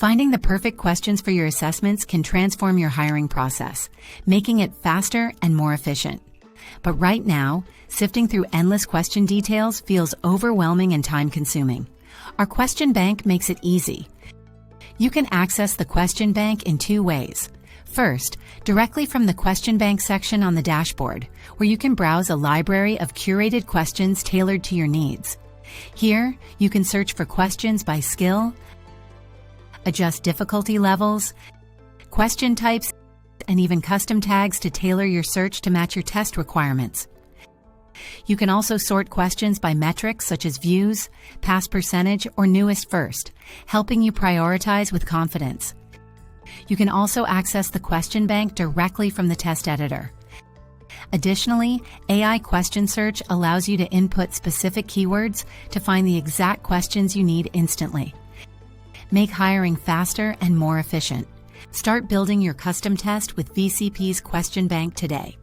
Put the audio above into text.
Finding the perfect questions for your assessments can transform your hiring process, making it faster and more efficient. But right now, sifting through endless question details feels overwhelming and time-consuming. Our question bank makes it easy. You can access the question bank in two ways. First, directly from the question bank section on the dashboard, where you can browse a library of curated questions tailored to your needs. Here, you can search for questions by skill, adjust difficulty levels, question types, and even custom tags to tailor your search to match your test requirements. You can also sort questions by metrics such as views, pass percentage, or newest first, helping you prioritize with confidence. You can also access the question bank directly from the test editor. Additionally, AI Question Search allows you to input specific keywords to find the exact questions you need instantly. Make hiring faster and more efficient. Start building your custom test with VCP's Question Bank today.